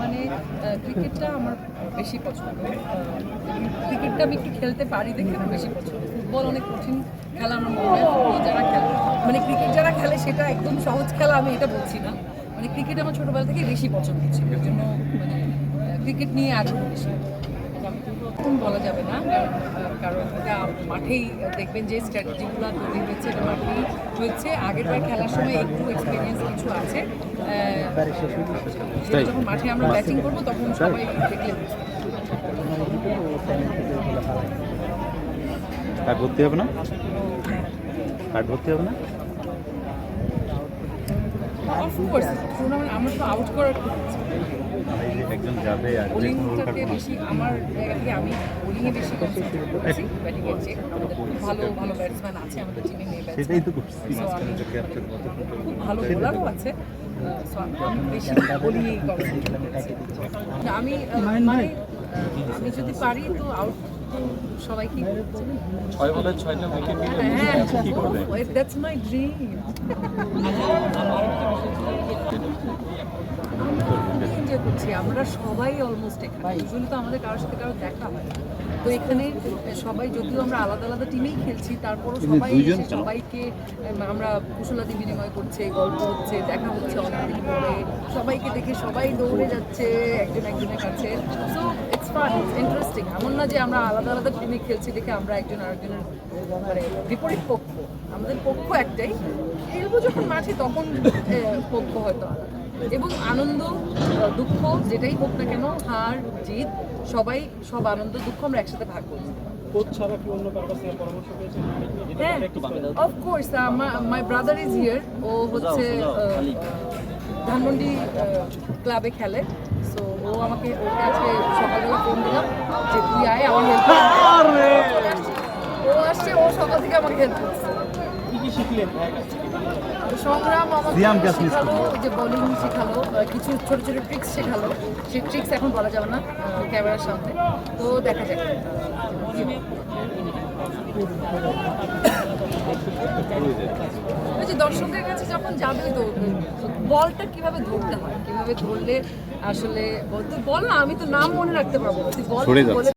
মানে ক্রিকেটটা আমার বেশি পছন্দ। ক্রিকেটটা আমি একটু খেলতে পারি দেখে আমার বেশি পছন্দ। ফুটবল অনেক কঠিন খেলা আমার মনে হয়। ফুটবল যারা খেলে মানে ক্রিকেট যারা খেলে সেটা একদম সহজ খেলা, আমি এটা বলছি না। মানে ক্রিকেট আমার ছোটোবেলা থেকে বেশি পছন্দ ছিল, এর জন্য মানে ক্রিকেট নিয়ে আগ্রহ বেশি। এখন বলা যাবে না, কারণ এটা মাঠেই দেখবেন যে স্ট্র্যাটেজিগুলো তৈরি হয়েছে, এটা মাঠেই হয়েছে। আগেরবার খেলার সময় একটু এক্সপিরিয়েন্স কিছু আছে, যখন মাঠে আমরা ব্যাটিং করবো তখন সবাই দেখলে কার্ড ভর্তি হবে না, কার্ড ভর্তি হবে না। অফকোর্স টুর্নামেন্ট আমরা তো আউট করার একজন যাবে আর বোলিংটাকে বেশি আমার জায়গা থেকে আমি বোলিংয়ে বেশি কনসেন্ট্রেট করছি ব্যাটিংয়ের চেয়ে। আমাদের খুব ভালো ভালো ব্যাটসম্যান আছে আমাদের টিমে, মেয়ে সেটাই তো করছি। খুব ভালো বোলারও আছে, সো আমি বেশি বোলিংয়েই কনসেন্ট্রেট করছি। আমি মানে আমি যদি পারি তো আউট সবাইকে 6 বলে 6টা উইকেট নিয়ে হ্যাঁ, দ্যাটস মাই ড্রিম। এনজয় করছি, আমরা সবাই অলমোস্ট এখানে। ইউজুয়ালি তো আমাদের কারোর সাথে কারো দেখা হয় না, তো এখানে সবাই যদিও আমরা আলাদা আলাদা টিমেই খেলছি তারপরও সবাই এসে সবাইকে আমরা কুশলাদি বিনিময় করছে, গল্প হচ্ছে, দেখা হচ্ছে অনেকদিন পরে, সবাইকে দেখে সবাই দৌড়ে যাচ্ছে একজন একজনের কাছে। So it's fun, it's interesting. এমন না যে আমরা আলাদা আলাদা টিমে খেলছি দেখে আমরা একজন আরেকজনের মানে বিপরীত পক্ষ। আমাদের পক্ষ একটাই, খেলবো যখন মাঠে তখন পক্ষ হয়তো আলাদা। এবং আনন্দ দুঃখ যেটাই হোক না কেন, হার জিত সবাই সব আনন্দ দুঃখ আমরা একসাথে ভাগ করি। হ্যাঁ, of course my brother is here. ও হচ্ছে ধানমন্ডি ক্লাবে খেলে, সো ও আমাকে ওকে আজকে সকালবেলা ফোন দিলাম যে তুই আয় আমার হেল্প। ও আসছে, ও সকাল থেকে আমাকে হেল্প করছে। সংগ্রাম আমাকে শেখালো, যে বোলিং শেখালো, কিছু ছোট ছোট ট্রিক্স শেখালো। সেই ট্রিক্স এখন বলা যাবে না ক্যামেরার সামনে, তো দেখা যাক। ওই যে দর্শকদের কাছে যখন যাবে তো বলটা কিভাবে ধরতে হয়, কিভাবে ধরলে আসলে বল না, আমি তো নাম মনে রাখতে পারবো না, তুই বল